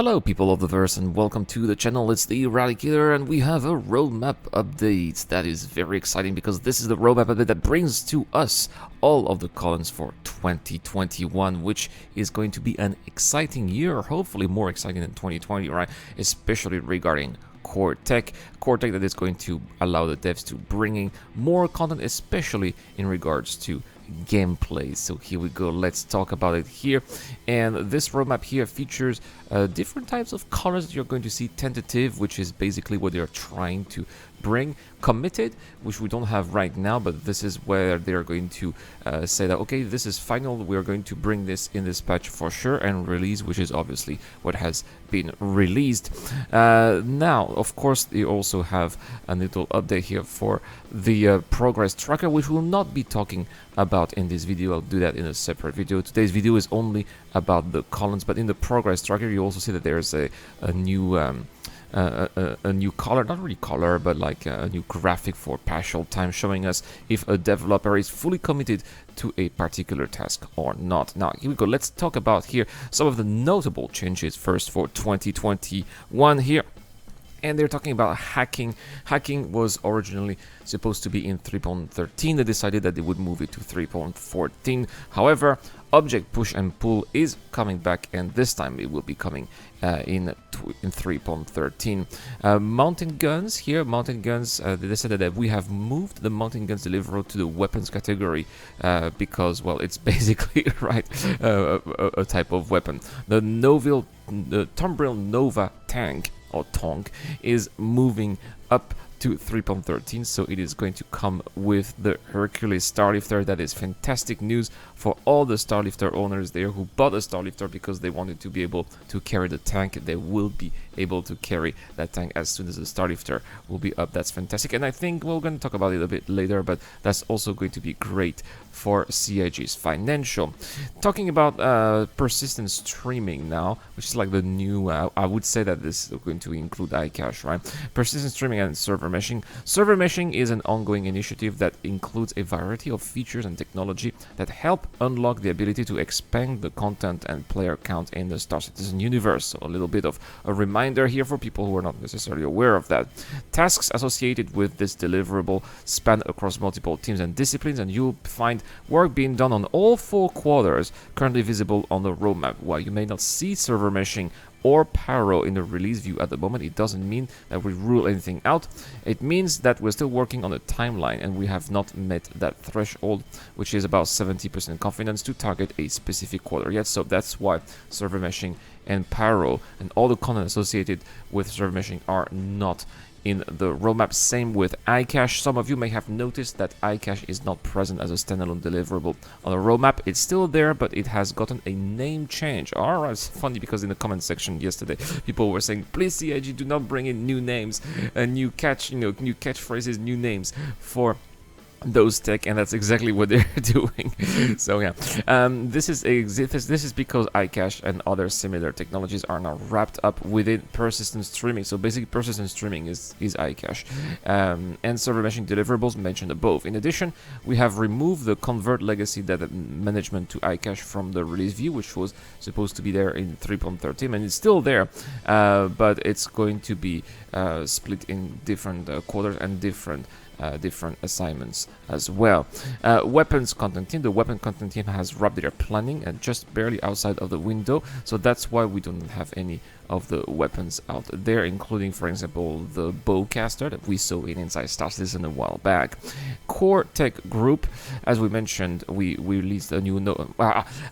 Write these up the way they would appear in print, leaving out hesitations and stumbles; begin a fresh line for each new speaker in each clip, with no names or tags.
Hello people of the verse and welcome to the channel. It's the Eradicator and we have a roadmap update. That is very exciting because this is the roadmap update that brings to us all of the columns for 2021, which is going to be an exciting year, hopefully more exciting than 2020, right? Especially regarding core tech that is going to allow the devs to bring in more content, especially in regards to gameplay. So here we go, let's talk about it here. And this roadmap here features different types of colors that you're going to see. Tentative, which is basically what they're trying to bring. Committed, which we don't have right now, but this is where they're going to say that okay, this is final, we're going to bring this in this patch for sure. And release, which is obviously what has been released. Now of course they also have a little update here for the progress tracker, which we'll not be talking about in this video. I'll do that in a separate video. Today's video is only about the columns, but in the progress tracker you also see that there's a new a new color, not really color, but like a new graphic for partial time, showing us if a developer is fully committed to a particular task or not. Now here we go, let's talk about here some of the notable changes first for 2021 here. And they're talking about hacking. Hacking was originally supposed to be in 3.13. They decided that they would move it to 3.14. However, object push and pull is coming back, and this time it will be coming in 3.13. Mountain guns here. Mountain guns, they decided that we have moved the mountain guns deliverable to the weapons category because, well, it's basically right a type of weapon. The Tombril Nova tank or Tonk is moving up to 3.13, so it is going to come with the Hercules Starlifter. That is fantastic news for all the Starlifter owners there who bought a Starlifter because they wanted to be able to carry the tank. They will be able to carry that tank as soon as the Starlifter will be up. That's fantastic, and I think we're going to talk about it a bit later, but that's also going to be great for CIG's financial. Talking about persistent streaming now, which is like the new, I would say that this is going to include iCache, right? Persistent streaming and server meshing. Server meshing is an ongoing initiative that includes a variety of features and technology that help unlock the ability to expand the content and player count in the Star Citizen universe. So a little bit of a reminder here for people who are not necessarily aware of that. Tasks associated with this deliverable span across multiple teams and disciplines, and you'll find work being done on all 4 quarters currently visible on the roadmap. While you may not see server meshing or Pyro in the release view at the moment, it doesn't mean that we rule anything out. It means that we're still working on a timeline and we have not met that threshold, which is about 70% confidence to target a specific quarter yet. So that's why server meshing and Pyro and all the content associated with server meshing are not in the roadmap. Same with iCache. Some of you may have noticed that iCache is not present as a standalone deliverable on the roadmap. It's still there, but it has gotten a name change. Alright, it's funny because in the comment section yesterday, people were saying, please CIG, do not bring in new names, new catchphrases, new names for those tech, and that's exactly what they're doing. So yeah, this is because iCache and other similar technologies are now wrapped up within persistent streaming. So basically persistent streaming is iCache and server meshing deliverables mentioned above. In addition, we have removed the convert legacy data management to iCache from the release view, which was supposed to be there in 3.13, and it's still there, but it's going to be split in different quarters and different assignments as well. Weapons content team. The weapon content team has wrapped their planning and just barely outside of the window, so that's why we don't have any of the weapons out there, including, for example, the bowcaster that we saw in Inside Star Citizen a while back. Core Tech Group, as we mentioned, we released a new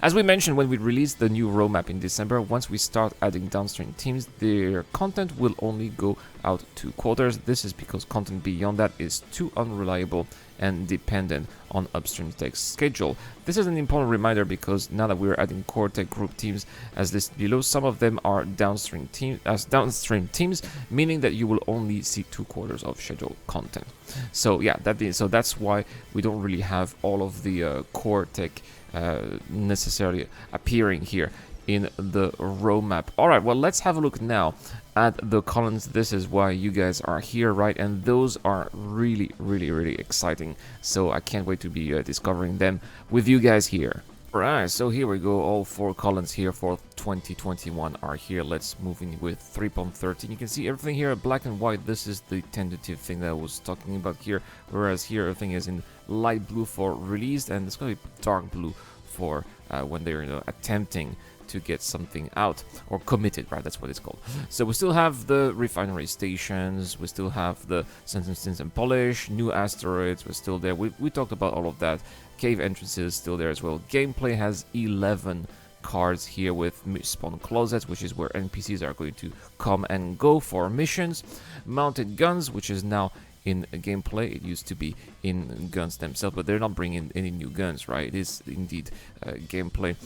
as we mentioned when we released the new roadmap in December. Once we start adding downstream teams, their content will only go out 2 quarters. This is because content beyond that is too unreliable and dependent on upstream tech schedule. This is an important reminder because now that we're adding core tech group teams as listed below, some of them are downstream teams, meaning that you will only see 2 quarters of scheduled content. So yeah, that's why we don't really have all of the core tech necessarily appearing here in the roadmap. Alright, well, let's have a look now at the columns. This is why you guys are here, right? And those are really exciting, so I can't wait to be discovering them with you guys here. Right, so here we go. All 4 columns here for 2021 are here. Let's move in with 3.13. You can see everything here black and white. This is the tentative thing that I was talking about here, whereas here everything is in light blue for released, and it's going to be dark blue for when they're attempting to get something out or committed, right? That's what it's called. So we still have the refinery stations, we still have the sentence and polish, new asteroids, we're still there. We talked about all of that. Cave entrances still there as well. Gameplay has 11 cards here with spawn closets, which is where NPCs are going to come and go for missions. Mounted guns, which is now in gameplay. It used to be in guns themselves, but they're not bringing any new guns, right? It is indeed gameplay.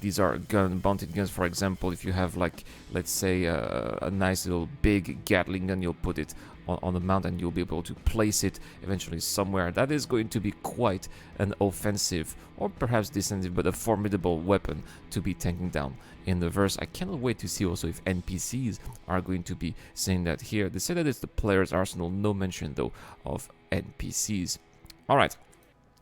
These are mounted guns. For example, if you have, like, let's say a nice little big Gatling gun, you'll put it on the mount and you'll be able to place it eventually somewhere. That is going to be quite an offensive, or perhaps defensive, but a formidable weapon to be tanking down in the verse. I cannot wait to see also if NPCs are going to be saying that here. They say that it's the player's arsenal, no mention though of NPCs. All right.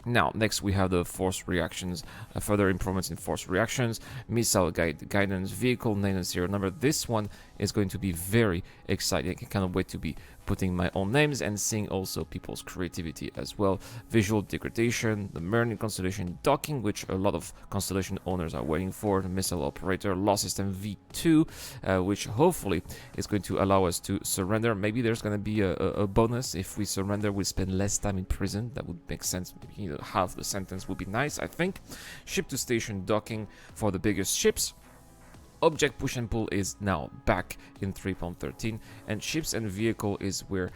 Now, next we have the force reactions, further improvements in force reactions, missile guidance, vehicle name and serial number. This one is going to be very exciting. I cannot wait to be putting my own names and seeing also people's creativity as well. Visual degradation, the Merlin constellation docking, which a lot of constellation owners are waiting for, the missile operator, law system V2, which hopefully is going to allow us to surrender. Maybe there's going to be a bonus if we surrender. We spend less time in prison. That would make sense. Maybe, half the sentence would be nice, I think. Ship to station docking for the biggest ships. Object push and pull is now back in 3.13, and ships and vehicle is where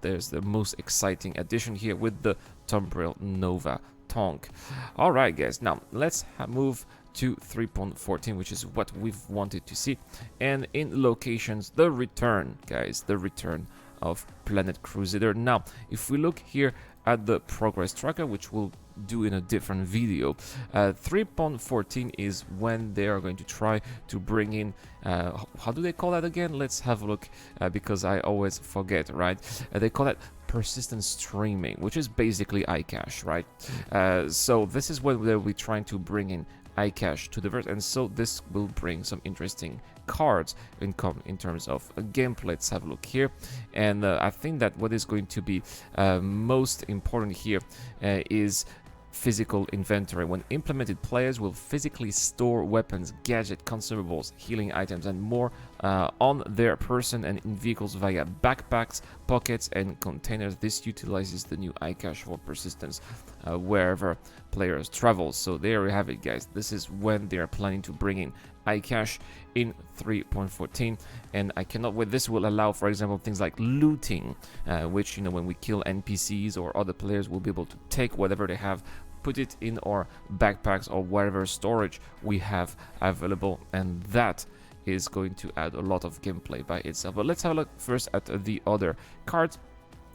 there's the most exciting addition here with the Tumbril Nova Tonk. Alright guys, now let's move to 3.14, which is what we've wanted to see. And in locations, the return, guys, the return of Planet Crusader. Now, if we look here at the progress tracker, which we'll do in a different video, 3.14 is when they are going to try to bring in, how do they call that again? Let's have a look, because I always forget, right? They call it persistent streaming, which is basically iCache, right? So this is when they'll be trying to bring in iCache to the verse, and so this will bring some interesting cards in terms of gameplay. Let's have a look here, and I think that what is going to be most important here is physical inventory. When implemented, players will physically store weapons, gadget, consumables, healing items, and more on their person and in vehicles via backpacks, pockets, and containers. This utilizes the new iCache for persistence wherever players travel. So there we have it, guys. This is when they are planning to bring in iCache in 3.14, and I cannot wait. This will allow, for example, things like looting, which, when we kill NPCs or other players, will be able to take whatever they have, put it in our backpacks or whatever storage we have available, and that is going to add a lot of gameplay by itself. But let's have a look first at the other cards.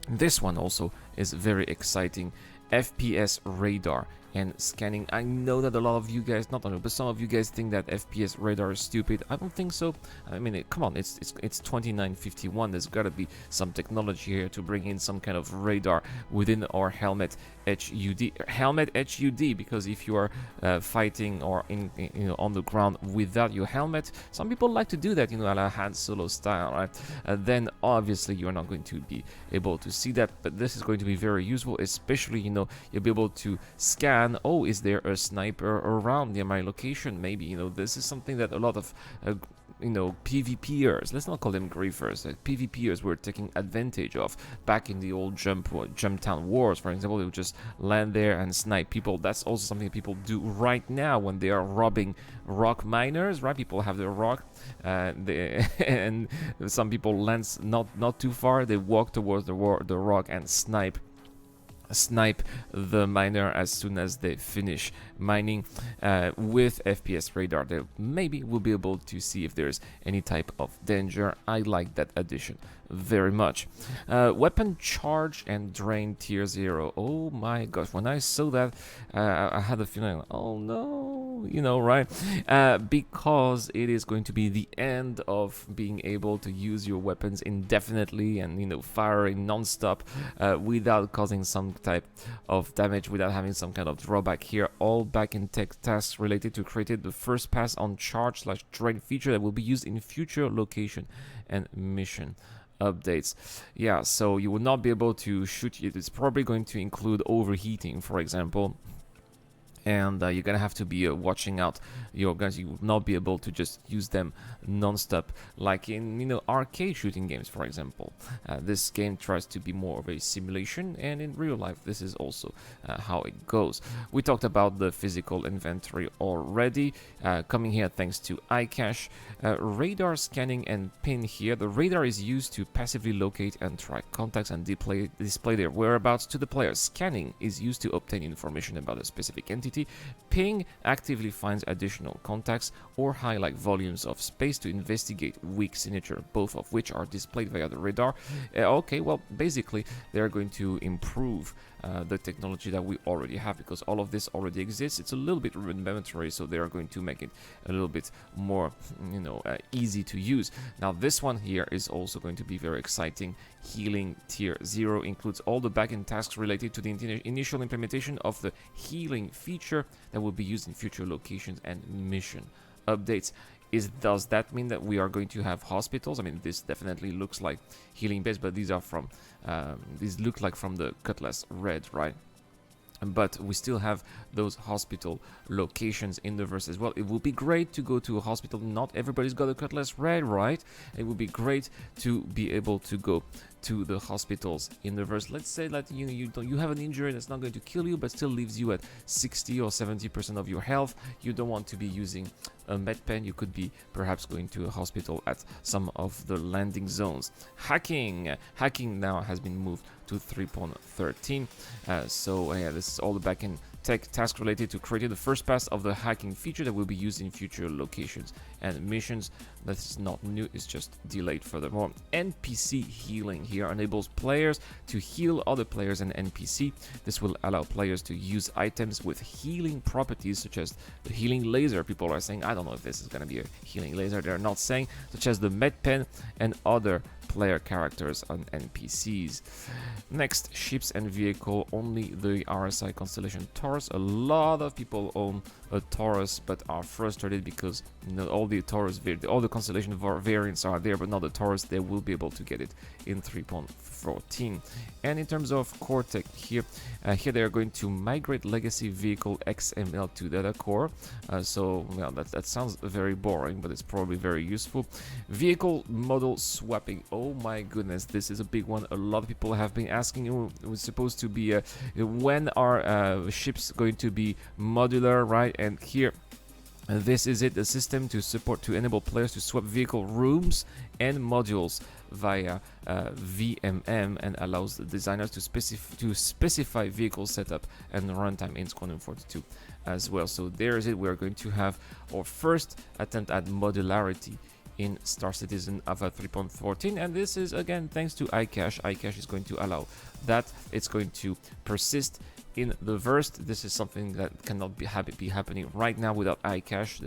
This one also is very exciting. FPS radar and scanning. I know that a lot of you guys, not only, but some of you guys think that FPS radar is stupid. I don't think so. I mean, come on, it's 2951. There's got to be some technology here to bring in some kind of radar within our helmet HUD, because if you are fighting or on the ground without your helmet, some people like to do that, a la Han Solo style, right? Then obviously you're not going to be able to see that, but this is going to be very useful, especially you'll be able to scan. Oh, is there a sniper around near my location? Maybe this is something that a lot of PvPers, let's not call them griefers, PvPers were taking advantage of back in the old Jumptown wars, for example. They would just land there and snipe people. That's also something people do right now when they are robbing rock miners, right? People have their rock, and some people land not too far. They walk towards the rock and snipe the miner as soon as they finish mining. With FPS radar, they maybe will be able to see if there's any type of danger. I like that addition very much. Weapon charge and drain tier 0. Oh my gosh, when I saw that, I had a feeling, oh no, right? Because it is going to be the end of being able to use your weapons indefinitely and, firing non-stop without causing some type of damage, without having some kind of drawback here. All back-end tech tasks related to created the first pass on charge/drain feature that will be used in future location and mission updates. Yeah, so you will not be able to shoot it. It's probably going to include overheating, for example. And you're gonna have to be watching out your guns. You will not be able to just use them non-stop like in arcade shooting games, for example. This game tries to be more of a simulation, and in real life this is also how it goes. We talked about the physical inventory already. Coming here thanks to iCache. Radar scanning and pin here. The radar is used to passively locate and track contacts and display their whereabouts to the player. Scanning is used to obtain information about a specific entity. Ping actively finds additional contacts or highlight volumes of space to investigate weak signature, both of which are displayed via the radar. Okay, well, basically, they're going to improve the technology that we already have, because all of this already exists. It's a little bit rudimentary, so they are going to make it a little bit more, easy to use. Now, this one here is also going to be very exciting. Healing Tier 0 includes all the backend tasks related to the initial implementation of the healing feature that will be used in future locations and mission updates. Does that mean that we are going to have hospitals? I mean, this definitely looks like healing beds, but these look like from the Cutlass Red, right? But we still have those hospital locations in the verse as well. It would be great to go to a hospital. Not everybody's got a Cutlass Red, right? It would be great to be able to go to the hospitals in the verse. Let's say that you have an injury that's not going to kill you, but still leaves you at 60 or 70% of your health. You don't want to be using a med pen. You could be perhaps going to a hospital at some of the landing zones. Hacking now has been moved to 3.13. So this is all the backend tech task related to creating the first pass of the hacking feature that will be used in future locations and missions. That is not new, it's just delayed furthermore. NPC healing here enables players to heal other players and NPC. This will allow players to use items with healing properties, such as the healing laser. People are saying, I don't know if this is going to be a healing laser. They're not saying, such as the med pen and other player characters on NPCs. Next, ships and vehicle. Only the RSI Constellation Taurus. A lot of people own a Taurus but are frustrated because all the Taurus, all the Constellation variants are there, but not the Taurus. They will be able to get it in 3.14. And in terms of core tech here they are going to migrate legacy vehicle XML to data core. That sounds very boring, but it's probably very useful. Vehicle model swapping. Oh my goodness, this is a big one. A lot of people have been asking, it was supposed to be when are ships going to be modular, right? And here this is it, the system to enable players to swap vehicle rooms and modules via VMM, and allows the designers to specify vehicle setup and runtime in Squadron 42 as well. So there is it. We are going to have our first attempt at modularity in Star Citizen Alpha 3.14, and this is again thanks to iCache. iCache is going to allow that. It's going to persist in the verse. This is something that cannot be happening right now without iCache.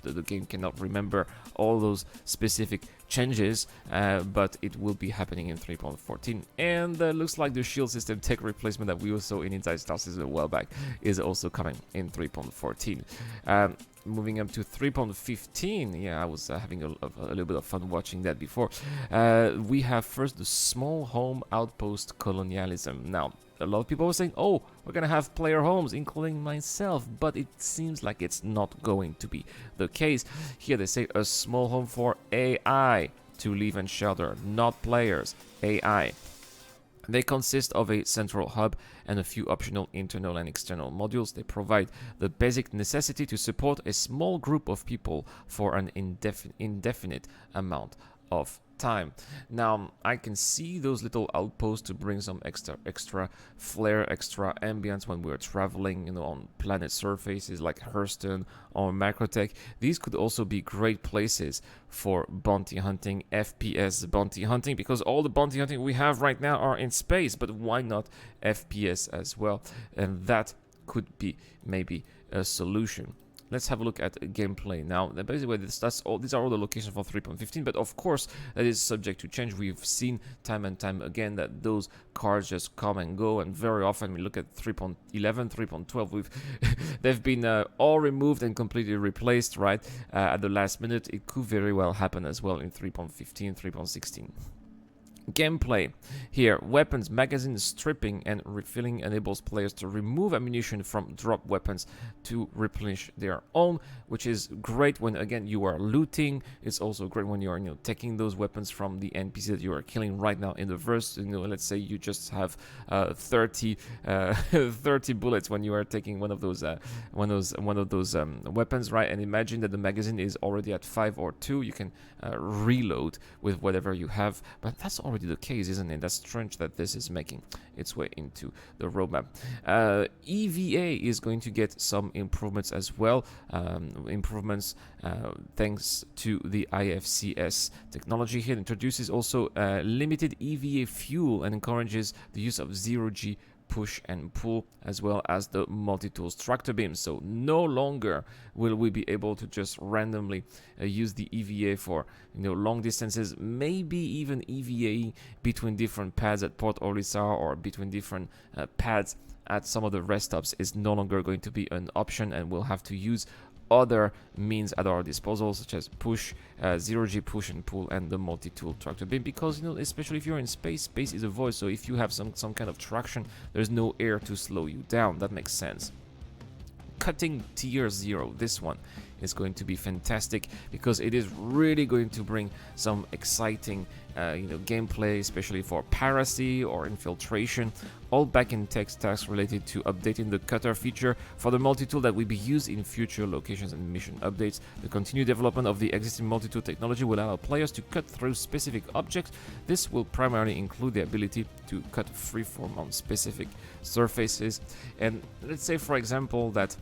The game cannot remember all those specific changes, but it will be happening in 3.14. And looks like the shield system tech replacement that we saw in Inside Star Citizen a while back is also coming in 3.14. Moving up to 3.15, I was having a little bit of fun watching that before. We have first the small home outpost colonialism. Now, a lot of people are saying, oh, we're gonna have player homes, including myself, but it seems like it's not going to be the case. Here they say a small home for AI to live and shelter, not players, AI. They consist of a central hub and a few optional internal and external modules. They provide the basic necessity to support a small group of people for an indefinite amount of time. Now, I can see those little outposts to bring some extra flair, extra ambience when we're traveling, on planet surfaces like Hurston or Macrotech. These could also be great places for bounty hunting, FPS bounty hunting, because all the bounty hunting we have right now are in space, but why not FPS as well? And that could be maybe a solution. let's have a look at gameplay now. Basically, these are all the locations for 3.15, but of course, that is subject to change. We've seen time and time again that those cards just come and go, and very often we look at 3.11, 3.12, they've been all removed and completely replaced, right, at the last minute. It could very well happen as well in 3.15, 3.16. Gameplay here: weapons, magazine stripping and refilling enables players to remove ammunition from drop weapons to replenish their own, which is great when, again, you are looting. It's also great when you are, taking those weapons from the NPC that you are killing right now in the verse. Let's say you just have 30 bullets when you are taking one of those weapons, right? And imagine that the magazine is already at 5 or 2. You can reload with whatever you have, but that's already the case, isn't it? That's strange that this is making its way into the roadmap. EVA is going to get some improvements as well. Thanks to the IFCS technology here. It introduces also limited EVA fuel and encourages the use of zero-G push and pull, as well as the multi-tools tractor beam. So no longer will we be able to just randomly use the EVA for long distances, maybe even EVA between different pads at Port Olisar or between different pads at some of the rest stops is no longer going to be an option, and we'll have to use other means at our disposal, such as push, zero-G push and pull, and the multi-tool tractor beam, because especially if you're in space is a void, so if you have some kind of traction, there's no air to slow you down. That makes sense. Cutting tier 0, this one is going to be fantastic because it is really going to bring some exciting gameplay, especially for piracy or infiltration, all back in text tasks related to updating the cutter feature for the multi-tool that will be used in future locations and mission updates. The continued development of the existing multi-tool technology will allow players to cut through specific objects. This will primarily include the ability to cut freeform on specific surfaces. And let's say, for example, that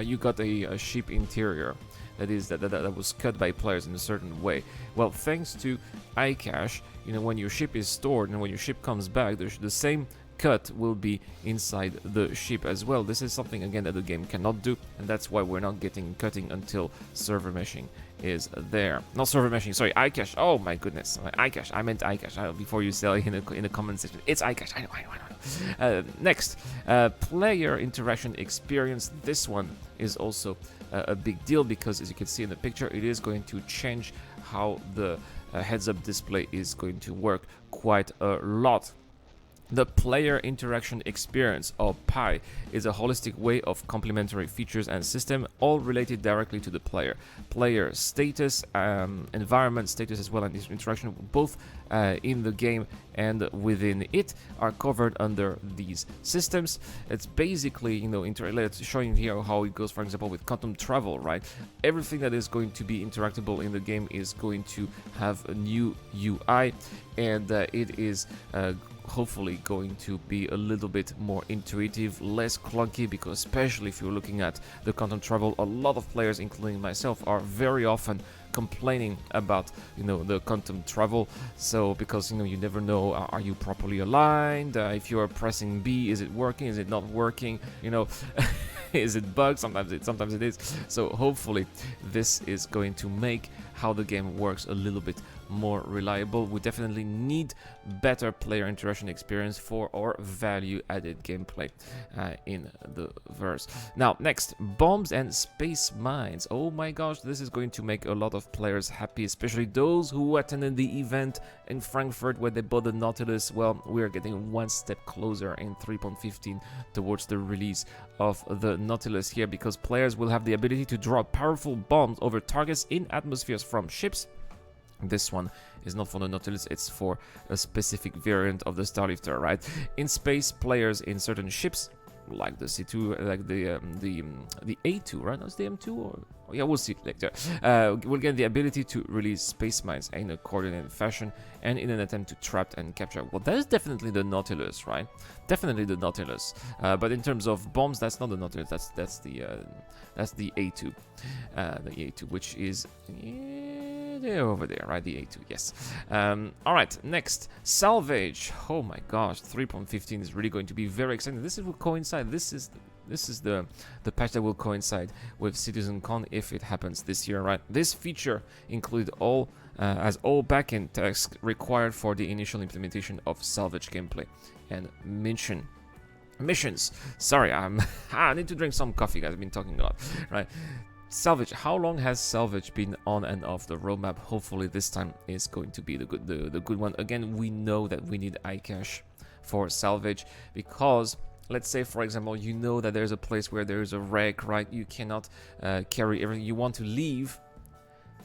you got a ship interior that was cut by players in a certain way. Well, thanks to iCache, when your ship is stored and when your ship comes back, the same cut will be inside the ship as well. This is something, again, that the game cannot do, and that's why we're not getting cutting until server meshing is there. Not server meshing, sorry, iCache. Oh my goodness, iCache. I meant iCache. Before you say in the comment section, it's iCache. I know. Next, player interaction experience. This one is also a big deal because, as you can see in the picture, it is going to change how the heads-up display is going to work quite a lot. The player interaction experience, or PI, is a holistic way of complementary features and system, all related directly to the player. Player status, environment status as well, and this interaction both in the game and within it are covered under these systems. It's basically, showing here how it goes, for example, with quantum travel, right? Everything that is going to be interactable in the game is going to have a new UI, and it is hopefully going to be a little bit more intuitive, less clunky, because especially if you're looking at the quantum travel, a lot of players, including myself, are very often complaining about the quantum travel. So because you never know, are you properly aligned? If you are pressing B, is it working? Is it not working? Is it bugged? Sometimes it is. So hopefully this is going to make how the game works a little bit more reliable. We definitely need better player interaction experience for our value-added gameplay in the verse. Now, next, bombs and space mines. Oh my gosh, this is going to make a lot of players happy, especially those who attended the event in Frankfurt where they bought the Nautilus. Well, we are getting one step closer in 3.15 towards the release of the Nautilus here, because players will have the ability to drop powerful bombs over targets in atmospheres from ships. This one is not for the Nautilus, it's for a specific variant of the Starlifter, right? In space, players in certain ships, like the C2, like the A2, right? That's the M2, or yeah, we'll see later. Will get the ability to release space mines in a coordinated fashion and in an attempt to trap and capture. Well, that is definitely the Nautilus, right? Definitely the Nautilus. But in terms of bombs, that's not the Nautilus. That's the A2. The A2, which is. they're over there, right? The A2, yes. All right, next, salvage. Oh my gosh, 3.15 is really going to be very exciting. This will coincide. This is the patch that will coincide with CitizenCon if it happens this year, right? This feature includes all backend tasks required for the initial implementation of salvage gameplay and missions. Sorry, I need to drink some coffee, guys. I've been talking a lot, right? Salvage. How long has salvage been on and off the roadmap? Hopefully this time is going to be the good one. Again, we know that we need iCache for salvage because, let's say, for example, you know that there's a place where there's a wreck, right? You cannot carry everything. You want to leave,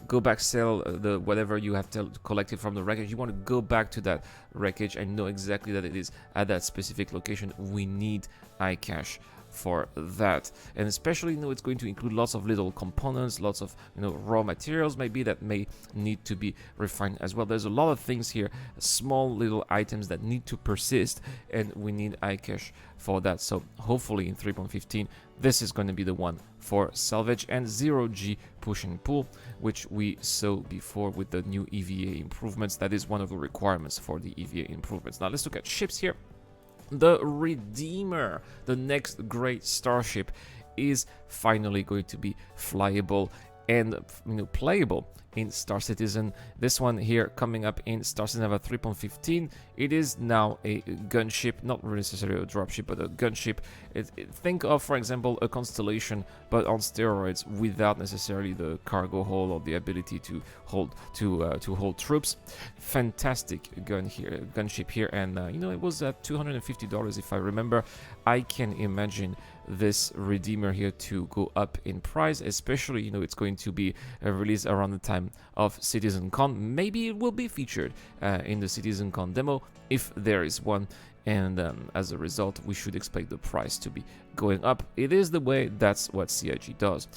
go back, sell the whatever you have collected from the wreckage. You want to go back to that wreckage and know exactly that it is at that specific location. We need iCache for that, and especially it's going to include lots of little components, lots of raw materials maybe that may need to be refined as well. There's a lot of things here, small little items that need to persist, and we need iCache for that. So hopefully in 3.15 this is going to be the one for salvage, and 0G push and pull, which we saw before with the new EVA improvements. That is one of the requirements for the EVA improvements. Now let's look at ships here. The Redeemer, the next great starship, is finally going to be flyable and playable in Star Citizen. This one here coming up in Star Citizen 3.15. It is now a gunship, not necessarily a dropship, but a gunship. Think of, for example, a Constellation, but on steroids, without necessarily the cargo hold or the ability to hold troops. Fantastic gunship here, and it was at $250 if I remember. I can imagine this Redeemer here to go up in price, especially it's going to be released around the time of CitizenCon. Maybe it will be featured in the CitizenCon demo if there is one, and as a result we should expect the price to be going up. It is the way, that's what CIG does.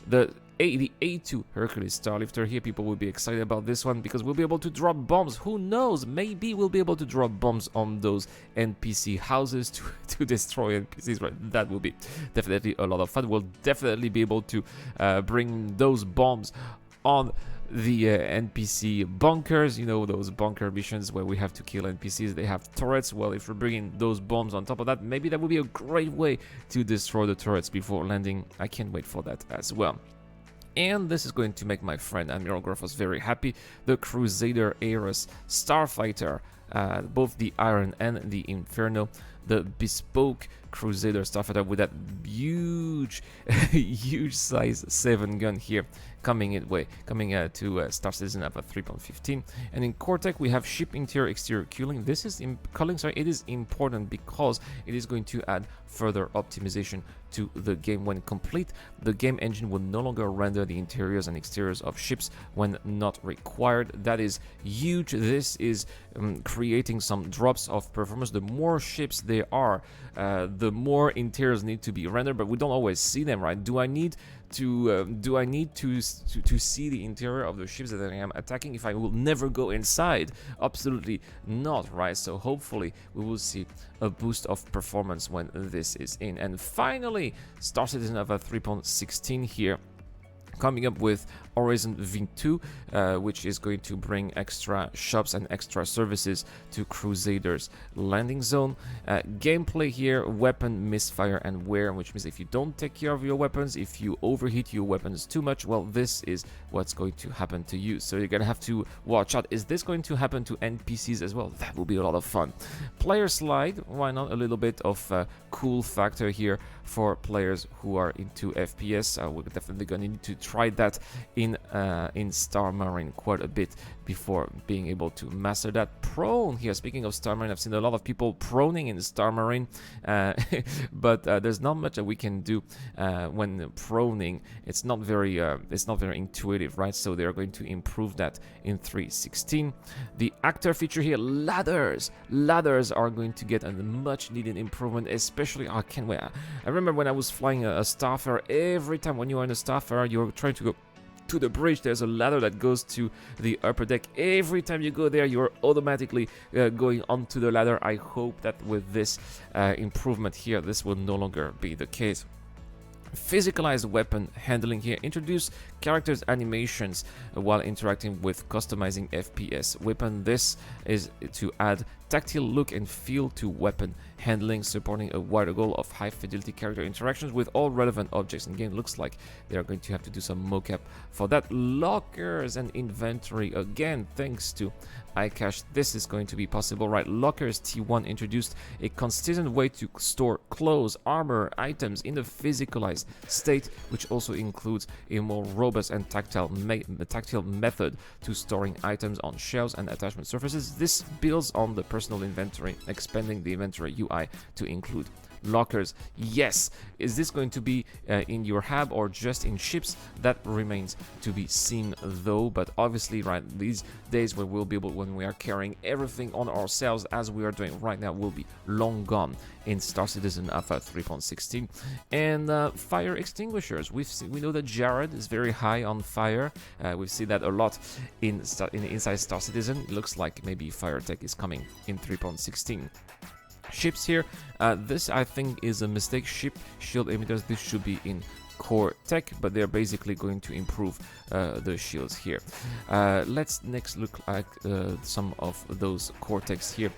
The A2 Hercules Starlifter here, people will be excited about this one because we'll be able to drop bombs. Who knows, maybe we'll be able to drop bombs on those NPC houses to destroy NPCs, right? That will be definitely a lot of fun. We'll definitely be able to bring those bombs on the NPC bunkers, those bunker missions where we have to kill NPCs. They have turrets. Well, if we're bringing those bombs on top of that, maybe that would be a great way to destroy the turrets before landing. I can't wait for that as well. And this is going to make my friend Admiral Groffos very happy. The Crusader Ares Starfighter, both the Iron and the Inferno, the bespoke Crusader Starfighter with that huge size 7 gun here coming to Star Citizen at 3.15. And in Cortec we have ship interior exterior cooling. This is it is important because it is going to add further optimization to the game. When complete, the game engine will no longer render the interiors and exteriors of ships when not required. That is huge. This is creating some drops of performance. The more ships there are, the more interiors need to be rendered, but we don't always see them, right? Do I need to see the interior of the ships that I am attacking if I will never go inside? Absolutely not, right? So hopefully we will see a boost of performance when this is in. And finally, Star Citizen 3.16 here, coming up with Horizon V2, which is going to bring extra shops and extra services to Crusader's landing zone. Gameplay here, weapon misfire and wear, which means if you don't take care of your weapons, if you overheat your weapons too much, well, this is what's going to happen to you. So you're gonna have to watch out. Is this going to happen to NPCs as well? That will be a lot of fun. Player slide, why not? A little bit of cool factor here for players who are into FPS. We're definitely gonna need to try that in Star Marine quite a bit before being able to master that. Prone here, speaking of Star Marine, I've seen a lot of people proning in Star Marine, but there's not much that we can do when proning. It's not very intuitive, right? So they're going to improve that in 3.16. The actor feature here, ladders are going to get a much needed improvement, especially I can't wait. I remember when I was flying a Starfarer, every time when you are in a Starfarer, you're trying to go to the bridge, there's a ladder that goes to the upper deck. Every time you go there, you're automatically going onto the ladder. I hope that with this improvement here, this will no longer be the case. physicalized weapon handling here. Introduce characters animations while interacting with customizing FPS weapon. This is to add tactile look and feel to weapon handling, supporting a wider goal of high fidelity character interactions with all relevant objects in game. Looks like they are going to have to do some mocap for that. Lockers and inventory, again thanks to iCache, this is going to be possible, right? Lockers T1 introduced a consistent way to store clothes, armor, items in a physicalized state, which also includes a more robust and tactile method to storing items on shelves and attachment surfaces. This builds on the personal inventory, expanding the inventory UI to include lockers. Yes, is this going to be in your hub or just in ships? That remains to be seen though, but obviously, right, these days when we'll be able, when we are carrying everything on ourselves as we are doing right now, will be long gone in Star Citizen Alpha 3.16. And fire extinguishers, we know that Jared is very high on fire. We've seen that a lot inside Star Citizen. It looks like maybe fire tech is coming in 3.16. Ships here, this I think is a mistake. Ship shield emitters, this should be in core tech, but they're basically going to improve the shields here. Let's next look at some of those core techs here.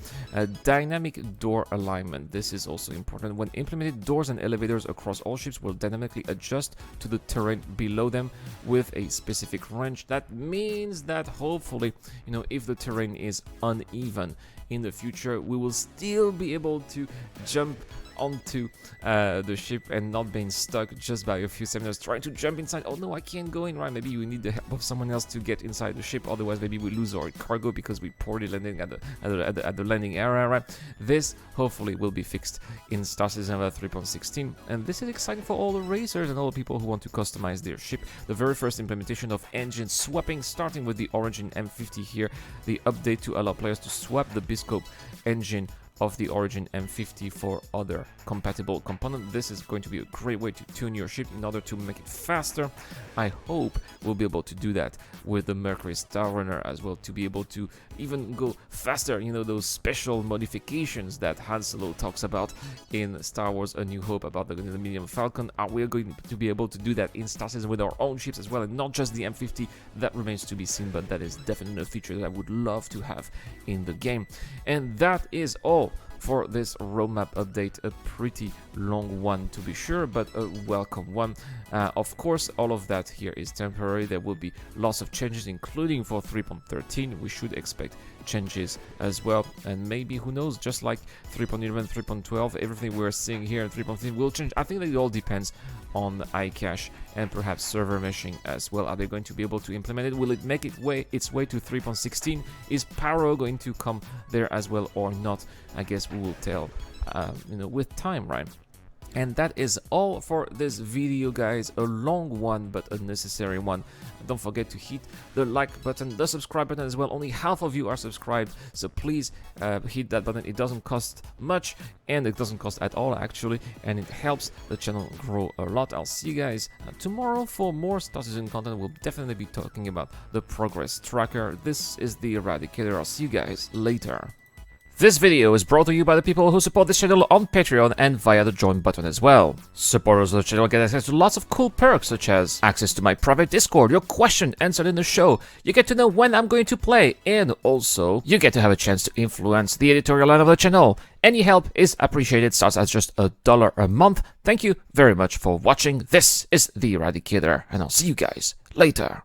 Dynamic door alignment, this is also important. When implemented, doors and elevators across all ships will dynamically adjust to the terrain below them with a specific range. That means that hopefully, you know, if the terrain is uneven in the future, we will still be able to jump onto the ship and not being stuck just by a few seconds trying to jump inside. Oh no, I can't go in, right? Maybe we need the help of someone else to get inside the ship, otherwise maybe we lose our cargo because we poorly landing at the landing area, right? This hopefully will be fixed in Star Citizen 3.16, and this is exciting for all the racers and all the people who want to customize their ship. The very first implementation of engine swapping, starting with the Origin M50 here, the update to allow players to swap the Biscope engine of the Origin M50 for other compatible component. This is going to be a great way to tune your ship in order to make it faster. I hope we'll be able to do that with the Mercury Star Runner as well, to be able to even go faster, you know, those special modifications that Han Solo talks about in Star Wars A New Hope about the Millennium Falcon. Are we going to be able to do that in Star Citizen with our own ships as well, and not just the M50? That remains to be seen, but that is definitely a feature that I would love to have in the game. And that is all for this roadmap update, a pretty long one to be sure, but a welcome one. Of course, all of that here is temporary. There will be lots of changes, including for 3.13. We should expect changes as well, and maybe, who knows, just like 3.11, 3.12, everything we're seeing here in 3.15 will change. I think that it all depends on iCache and perhaps server meshing as well. Are they going to be able to implement it? Will it make its way to 3.16? Is Pyro going to come there as well or not? I guess we will tell, you know, with time, right? And that is all for this video, guys. A long one, but a necessary one. Don't forget to hit the like button, the subscribe button as well. Only half of you are subscribed, so please hit that button. It doesn't cost much, and it doesn't cost at all actually, and it helps the channel grow a lot. I'll see you guys tomorrow for more Star Citizen content. We'll definitely be talking about the progress tracker. This is the Eradicator. I'll see you guys later. This video is brought to you by the people who support this channel on Patreon and via the join button as well. Supporters of the channel get access to lots of cool perks, such as access to my private Discord, your question answered in the show, you get to know when I'm going to play, and also you get to have a chance to influence the editorial line of the channel. Any help is appreciated, starts at just $1 a month. Thank you very much for watching. This is the Eradicator, and I'll see you guys later.